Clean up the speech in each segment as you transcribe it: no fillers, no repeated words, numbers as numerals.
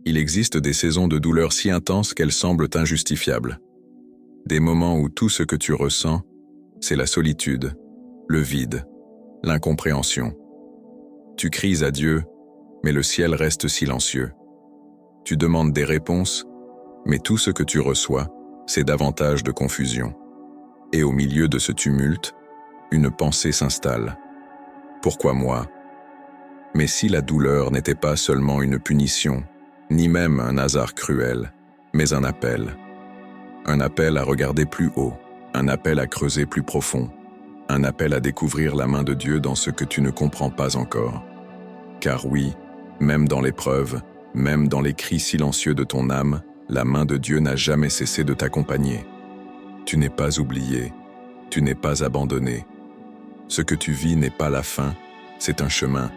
Il existe des saisons de douleur si intenses qu'elles semblent injustifiables. Des moments où tout ce que tu ressens, c'est la solitude, le vide, l'incompréhension. Tu cries à Dieu, mais le ciel reste silencieux. Tu demandes des réponses, mais tout ce que tu reçois, c'est davantage de confusion. Et au milieu de ce tumulte, une pensée s'installe. Pourquoi moi? Mais si la douleur n'était pas seulement une punition, ni même un hasard cruel, mais un appel à regarder plus haut, un appel à creuser plus profond, un appel à découvrir la main de Dieu dans ce que tu ne comprends pas encore. Car oui, même dans l'épreuve, même dans les cris silencieux de ton âme, la main de Dieu n'a jamais cessé de t'accompagner. Tu n'es pas oublié, tu n'es pas abandonné. Ce que tu vis n'est pas la fin, c'est un chemin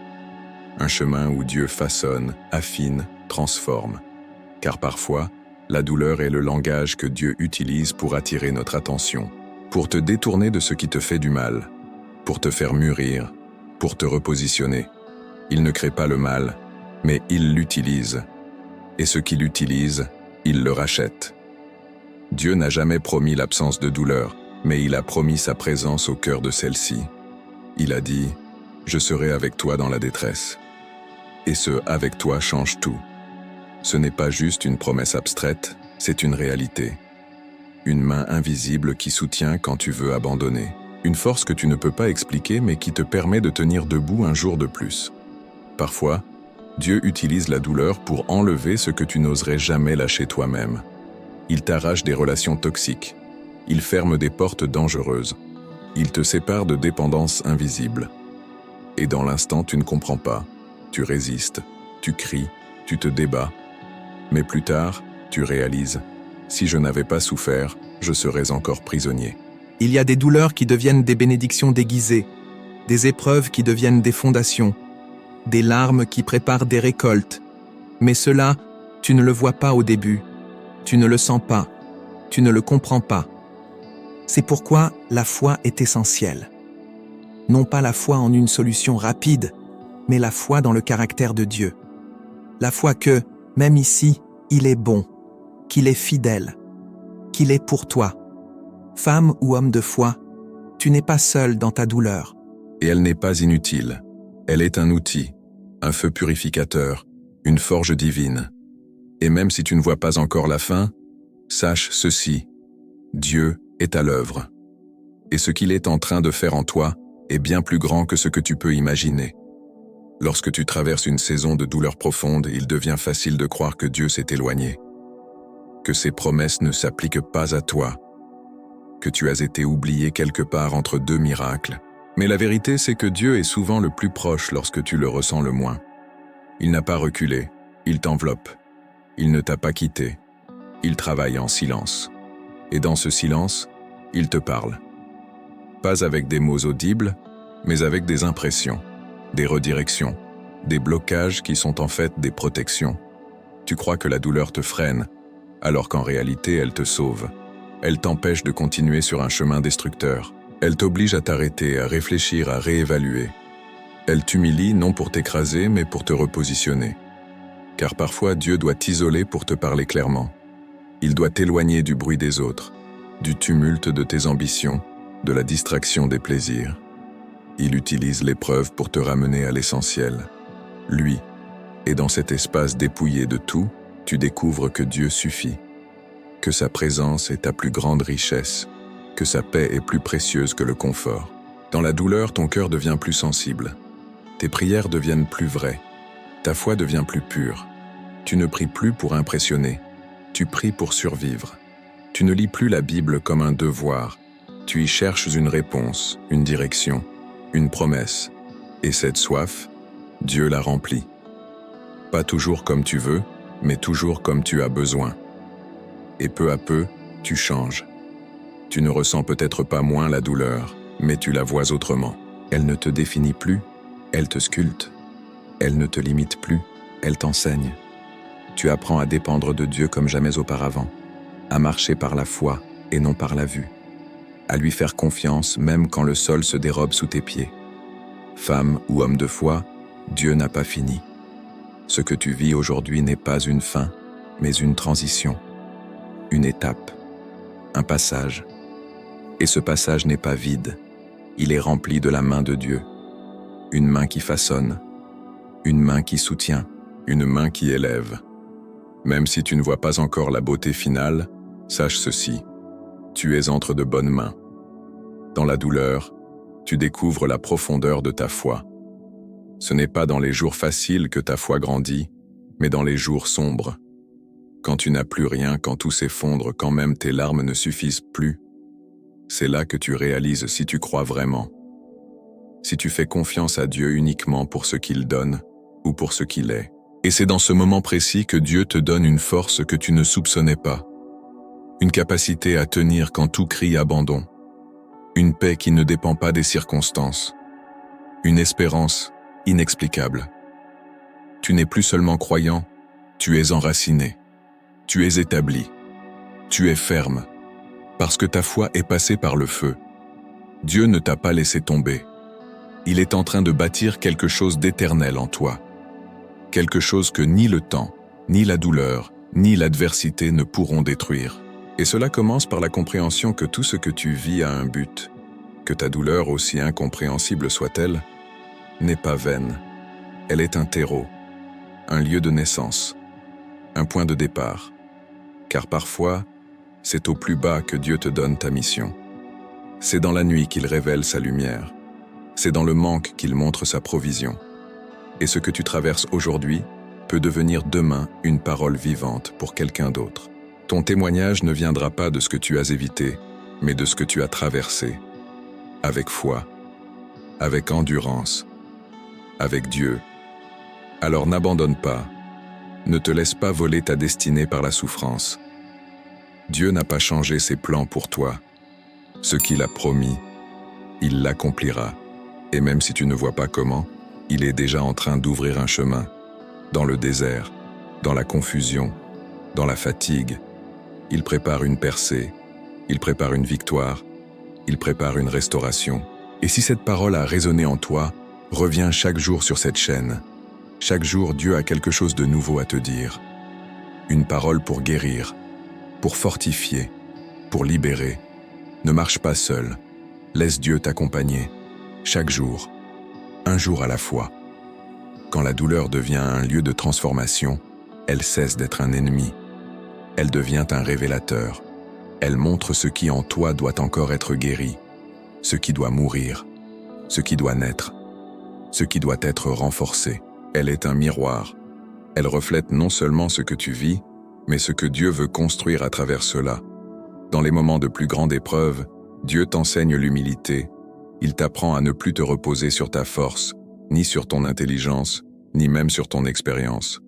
où Dieu façonne, affine, transforme. Car parfois, la douleur est le langage que Dieu utilise pour attirer notre attention, pour te détourner de ce qui te fait du mal, pour te faire mûrir, pour te repositionner. Il ne crée pas le mal, mais il l'utilise. Et ce qu'il utilise, il le rachète. Dieu n'a jamais promis l'absence de douleur, mais il a promis sa présence au cœur de celle-ci. Il a dit « Je serai avec toi dans la détresse ». Et ce « avec toi » change tout. Ce n'est pas juste une promesse abstraite, c'est une réalité. Une main invisible qui soutient quand tu veux abandonner. Une force que tu ne peux pas expliquer mais qui te permet de tenir debout un jour de plus. Parfois, Dieu utilise la douleur pour enlever ce que tu n'oserais jamais lâcher toi-même. Il t'arrache des relations toxiques. Il ferme des portes dangereuses. Il te sépare de dépendances invisibles. Et dans l'instant, tu ne comprends pas. Tu résistes, tu cries, tu te débats. Mais plus tard, tu réalises, si je n'avais pas souffert, je serais encore prisonnier. Il y a des douleurs qui deviennent des bénédictions déguisées, des épreuves qui deviennent des fondations, des larmes qui préparent des récoltes. Mais cela, tu ne le vois pas au début, tu ne le sens pas, tu ne le comprends pas. C'est pourquoi la foi est essentielle. Non pas la foi en une solution rapide, mais la foi dans le caractère de Dieu. La foi que, même ici, il est bon, qu'il est fidèle, qu'il est pour toi. Femme ou homme de foi, tu n'es pas seul dans ta douleur. Et elle n'est pas inutile. Elle est un outil, un feu purificateur, une forge divine. Et même si tu ne vois pas encore la fin, sache ceci, Dieu est à l'œuvre. Et ce qu'il est en train de faire en toi est bien plus grand que ce que tu peux imaginer. Lorsque tu traverses une saison de douleur profonde, il devient facile de croire que Dieu s'est éloigné, que ses promesses ne s'appliquent pas à toi, que tu as été oublié quelque part entre deux miracles. Mais la vérité, c'est que Dieu est souvent le plus proche lorsque tu le ressens le moins. Il n'a pas reculé, il t'enveloppe. Il ne t'a pas quitté. Il travaille en silence. Et dans ce silence, il te parle. Pas avec des mots audibles, mais avec des impressions, des redirections, des blocages qui sont en fait des protections. Tu crois que la douleur te freine, alors qu'en réalité, elle te sauve. Elle t'empêche de continuer sur un chemin destructeur. Elle t'oblige à t'arrêter, à réfléchir, à réévaluer. Elle t'humilie non pour t'écraser, mais pour te repositionner. Car parfois, Dieu doit t'isoler pour te parler clairement. Il doit t'éloigner du bruit des autres, du tumulte de tes ambitions, de la distraction des plaisirs. Il utilise l'épreuve pour te ramener à l'essentiel, lui. Et dans cet espace dépouillé de tout, tu découvres que Dieu suffit, que sa présence est ta plus grande richesse, que sa paix est plus précieuse que le confort. Dans la douleur, ton cœur devient plus sensible. Tes prières deviennent plus vraies. Ta foi devient plus pure. Tu ne pries plus pour impressionner. Tu pries pour survivre. Tu ne lis plus la Bible comme un devoir. Tu y cherches une réponse, une direction, une promesse. Et cette soif, Dieu la remplit. Pas toujours comme tu veux, mais toujours comme tu as besoin. Et peu à peu, tu changes. Tu ne ressens peut-être pas moins la douleur, mais tu la vois autrement. Elle ne te définit plus, elle te sculpte. Elle ne te limite plus, elle t'enseigne. Tu apprends à dépendre de Dieu comme jamais auparavant, à marcher par la foi et non par la vue, à lui faire confiance même quand le sol se dérobe sous tes pieds. Femme ou homme de foi, Dieu n'a pas fini. Ce que tu vis aujourd'hui n'est pas une fin, mais une transition, une étape, un passage. Et ce passage n'est pas vide, il est rempli de la main de Dieu. Une main qui façonne, une main qui soutient, une main qui élève. Même si tu ne vois pas encore la beauté finale, sache ceci, tu es entre de bonnes mains. Dans la douleur, tu découvres la profondeur de ta foi. Ce n'est pas dans les jours faciles que ta foi grandit, mais dans les jours sombres. Quand tu n'as plus rien, quand tout s'effondre, quand même tes larmes ne suffisent plus, c'est là que tu réalises si tu crois vraiment. Si tu fais confiance à Dieu uniquement pour ce qu'il donne ou pour ce qu'il est. Et c'est dans ce moment précis que Dieu te donne une force que tu ne soupçonnais pas. Une capacité à tenir quand tout crie abandon. Une paix qui ne dépend pas des circonstances. Une espérance inexplicable. Tu n'es plus seulement croyant, tu es enraciné. Tu es établi. Tu es ferme. Parce que ta foi est passée par le feu. Dieu ne t'a pas laissé tomber. Il est en train de bâtir quelque chose d'éternel en toi. Quelque chose que ni le temps, ni la douleur, ni l'adversité ne pourront détruire. Et cela commence par la compréhension que tout ce que tu vis a un but, que ta douleur, aussi incompréhensible soit-elle, n'est pas vaine. Elle est un terreau, un lieu de naissance, un point de départ. Car parfois, c'est au plus bas que Dieu te donne ta mission. C'est dans la nuit qu'il révèle sa lumière. C'est dans le manque qu'il montre sa provision. Et ce que tu traverses aujourd'hui peut devenir demain une parole vivante pour quelqu'un d'autre. Ton témoignage ne viendra pas de ce que tu as évité, mais de ce que tu as traversé. Avec foi, avec endurance, avec Dieu. Alors n'abandonne pas, ne te laisse pas voler ta destinée par la souffrance. Dieu n'a pas changé ses plans pour toi. Ce qu'il a promis, il l'accomplira. Et même si tu ne vois pas comment, il est déjà en train d'ouvrir un chemin, dans le désert, dans la confusion, dans la fatigue. Il prépare une percée, il prépare une victoire, il prépare une restauration. Et si cette parole a résonné en toi, reviens chaque jour sur cette chaîne. Chaque jour, Dieu a quelque chose de nouveau à te dire. Une parole pour guérir, pour fortifier, pour libérer. Ne marche pas seul, laisse Dieu t'accompagner. Chaque jour, un jour à la fois. Quand la douleur devient un lieu de transformation, elle cesse d'être un ennemi. Elle devient un révélateur. Elle montre ce qui en toi doit encore être guéri, ce qui doit mourir, ce qui doit naître, ce qui doit être renforcé. Elle est un miroir. Elle reflète non seulement ce que tu vis, mais ce que Dieu veut construire à travers cela. Dans les moments de plus grande épreuve, Dieu t'enseigne l'humilité. Il t'apprend à ne plus te reposer sur ta force, ni sur ton intelligence, ni même sur ton expérience.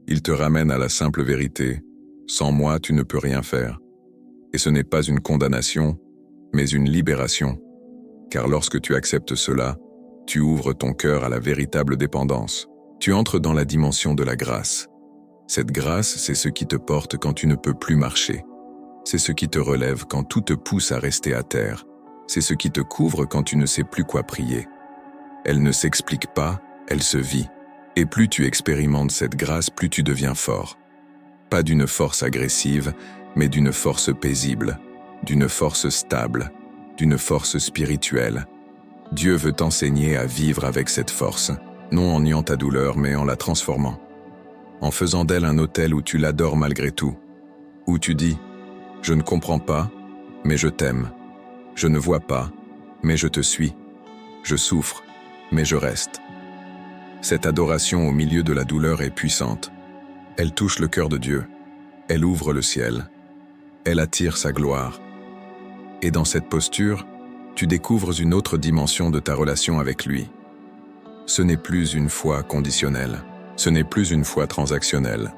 Il te ramène à la simple vérité. Sans moi, tu ne peux rien faire. Et ce n'est pas une condamnation, mais une libération. Car lorsque tu acceptes cela, tu ouvres ton cœur à la véritable dépendance. Tu entres dans la dimension de la grâce. Cette grâce, c'est ce qui te porte quand tu ne peux plus marcher. C'est ce qui te relève quand tout te pousse à rester à terre. C'est ce qui te couvre quand tu ne sais plus quoi prier. Elle ne s'explique pas, elle se vit. Et plus tu expérimentes cette grâce, plus tu deviens fort. Pas d'une force agressive, mais d'une force paisible, d'une force stable, d'une force spirituelle. Dieu veut t'enseigner à vivre avec cette force, non en niant ta douleur, mais en la transformant. En faisant d'elle un autel où tu l'adores malgré tout. Où tu dis « Je ne comprends pas, mais je t'aime. Je ne vois pas, mais je te suis. Je souffre, mais je reste. » Cette adoration au milieu de la douleur est puissante. Elle touche le cœur de Dieu. Elle ouvre le ciel. Elle attire sa gloire. Et dans cette posture, tu découvres une autre dimension de ta relation avec lui. Ce n'est plus une foi conditionnelle. Ce n'est plus une foi transactionnelle.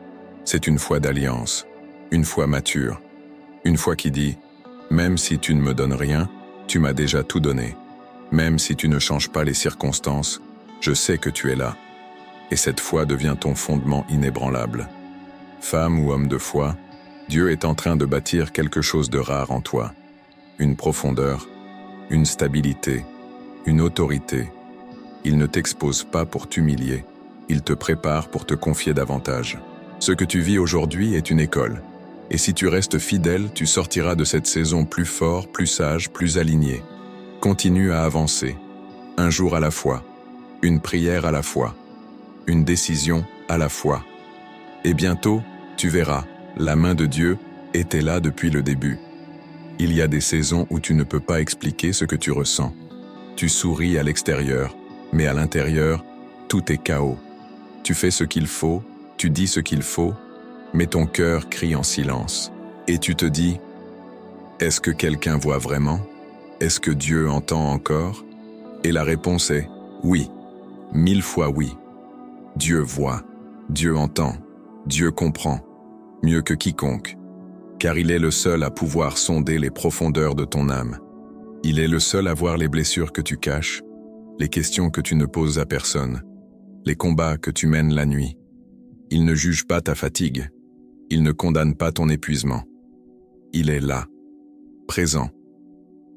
C'est une foi d'alliance, une foi mature, une foi qui dit « Même si tu ne me donnes rien, tu m'as déjà tout donné. Même si tu ne changes pas les circonstances, je sais que tu es là. » Et cette foi devient ton fondement inébranlable. Femme ou homme de foi, Dieu est en train de bâtir quelque chose de rare en toi. Une profondeur, une stabilité, une autorité. Il ne t'expose pas pour t'humilier, il te prépare pour te confier davantage. Ce que tu vis aujourd'hui est une école. Et si tu restes fidèle, tu sortiras de cette saison plus fort, plus sage, plus aligné. Continue à avancer, un jour à la fois, une prière à la fois, une décision à la fois. Et bientôt, tu verras, la main de Dieu était là depuis le début. Il y a des saisons où tu ne peux pas expliquer ce que tu ressens. Tu souris à l'extérieur, mais à l'intérieur, tout est chaos. Tu fais ce qu'il faut, tu dis ce qu'il faut, mais ton cœur crie en silence. Et tu te dis, est-ce que quelqu'un voit vraiment? Est-ce que Dieu entend encore? Et la réponse est oui, 1000 fois oui. Dieu voit, Dieu entend, Dieu comprend, mieux que quiconque, car il est le seul à pouvoir sonder les profondeurs de ton âme. Il est le seul à voir les blessures que tu caches, les questions que tu ne poses à personne, les combats que tu mènes la nuit. Il ne juge pas ta fatigue, il ne condamne pas ton épuisement. Il est là, présent,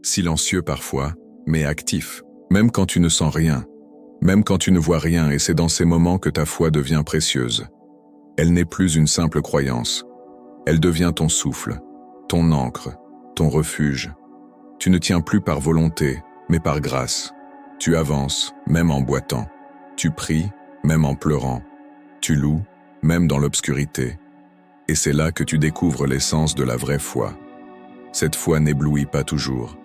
silencieux parfois, mais actif, même quand tu ne sens rien, même quand tu ne vois rien, et c'est dans ces moments que ta foi devient précieuse. Elle n'est plus une simple croyance, elle devient ton souffle, ton ancre, ton refuge. Tu ne tiens plus par volonté, mais par grâce. Tu avances, même en boitant. Tu pries, même en pleurant. Tu loues, même dans l'obscurité. Et c'est là que tu découvres l'essence de la vraie foi. Cette foi n'éblouit pas toujours.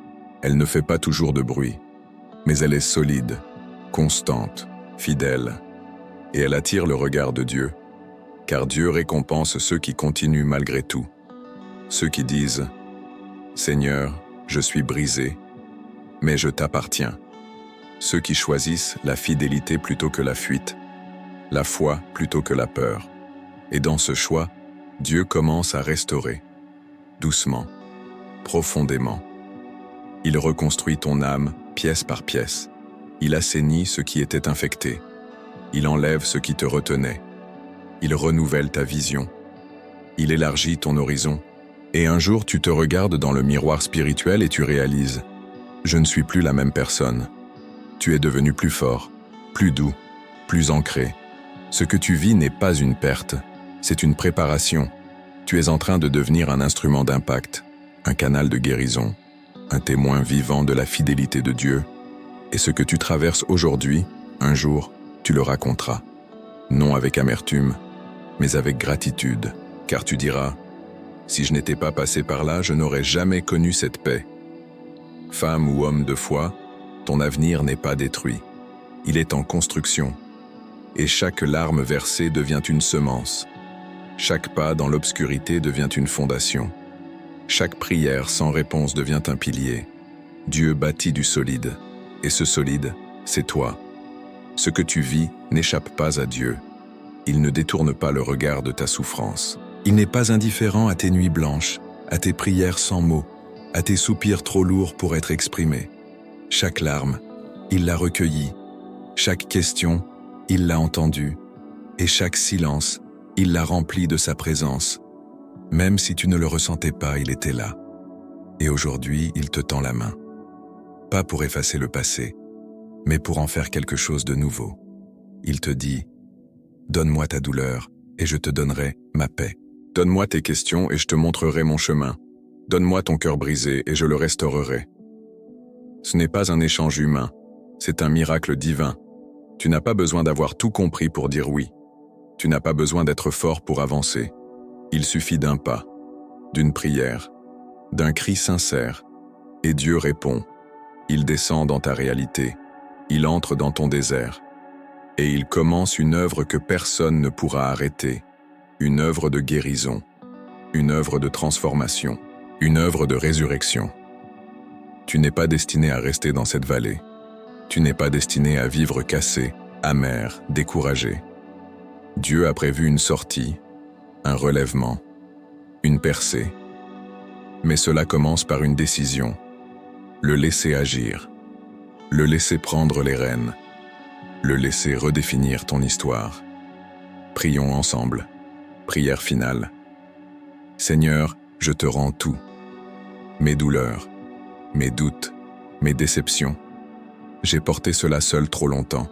Elle ne fait pas toujours de bruit. Mais elle est solide, constante, fidèle. Et elle attire le regard de Dieu. Car Dieu récompense ceux qui continuent malgré tout. Ceux qui disent « Seigneur, je suis brisé, mais je t'appartiens ». Ceux qui choisissent la fidélité plutôt que la fuite, la foi plutôt que la peur. Et dans ce choix, Dieu commence à restaurer, doucement, profondément. Il reconstruit ton âme, pièce par pièce. Il assainit ce qui était infecté. Il enlève ce qui te retenait. Il renouvelle ta vision. Il élargit ton horizon. Et un jour, tu te regardes dans le miroir spirituel et tu réalises « Je ne suis plus la même personne ». Tu es devenu plus fort, plus doux, plus ancré. Ce que tu vis n'est pas une perte, c'est une préparation. Tu es en train de devenir un instrument d'impact, un canal de guérison, un témoin vivant de la fidélité de Dieu. Et ce que tu traverses aujourd'hui, un jour, tu le raconteras. Non avec amertume, mais avec gratitude, car tu diras « Si je n'étais pas passé par là, je n'aurais jamais connu cette paix. » Femme ou homme de foi, ton avenir n'est pas détruit. Il est en construction. Et chaque larme versée devient une semence. Chaque pas dans l'obscurité devient une fondation. Chaque prière sans réponse devient un pilier. Dieu bâtit du solide. Et ce solide, c'est toi. Ce que tu vis n'échappe pas à Dieu. Il ne détourne pas le regard de ta souffrance. Il n'est pas indifférent à tes nuits blanches, à tes prières sans mots, à tes soupirs trop lourds pour être exprimés. Chaque larme, il l'a recueillie. Chaque question, il l'a entendue. Et chaque silence, il l'a rempli de sa présence. Même si tu ne le ressentais pas, il était là. Et aujourd'hui, il te tend la main. Pas pour effacer le passé, mais pour en faire quelque chose de nouveau. Il te dit « Donne-moi ta douleur, et je te donnerai ma paix. Donne-moi tes questions, et je te montrerai mon chemin. Donne-moi ton cœur brisé, et je le restaurerai. » Ce n'est pas un échange humain, c'est un miracle divin. Tu n'as pas besoin d'avoir tout compris pour dire oui. Tu n'as pas besoin d'être fort pour avancer. Il suffit d'un pas, d'une prière, d'un cri sincère, et Dieu répond. Il descend dans ta réalité, il entre dans ton désert, et il commence une œuvre que personne ne pourra arrêter, une œuvre de guérison, une œuvre de transformation, une œuvre de résurrection. Tu n'es pas destiné à rester dans cette vallée. Tu n'es pas destiné à vivre cassé, amer, découragé. Dieu a prévu une sortie, un relèvement, une percée. Mais cela commence par une décision. Le laisser agir. Le laisser prendre les rênes. Le laisser redéfinir ton histoire. Prions ensemble. Prière finale. Seigneur, je te rends tout. Mes douleurs, mes doutes, mes déceptions. J'ai porté cela seul trop longtemps.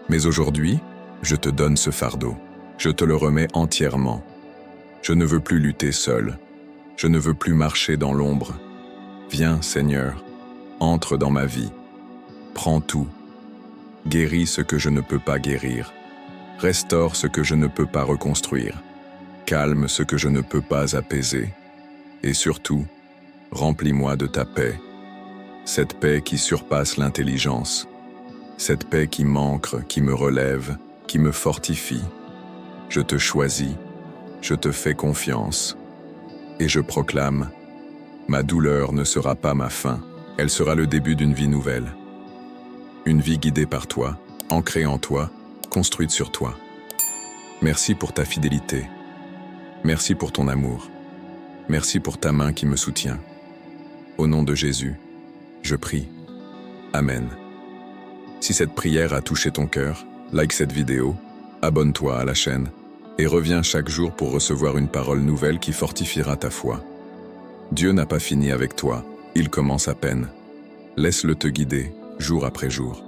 Mais aujourd'hui, Je te donne ce fardeau. Je te le remets entièrement. Je ne veux plus lutter seul. Je ne veux plus marcher dans l'ombre. Viens, Seigneur, entre dans ma vie. Prends tout. Guéris ce que je ne peux pas guérir. Restaure ce que je ne peux pas reconstruire. Calme ce que je ne peux pas apaiser. Et surtout, remplis-moi de ta paix. Cette paix qui surpasse l'intelligence. Cette paix qui m'ancre, qui me relève, qui me fortifie. Je te choisis, je te fais confiance. Et je proclame, ma douleur ne sera pas ma fin, elle sera le début d'une vie nouvelle. Une vie guidée par toi, ancrée en toi, construite sur toi. Merci pour ta fidélité. Merci pour ton amour. Merci pour ta main qui me soutient. Au nom de Jésus, je prie. Amen. Si cette prière a touché ton cœur, like cette vidéo, abonne-toi à la chaîne et reviens chaque jour pour recevoir une parole nouvelle qui fortifiera ta foi. Dieu n'a pas fini avec toi, il commence à peine. Laisse-le te guider, jour après jour.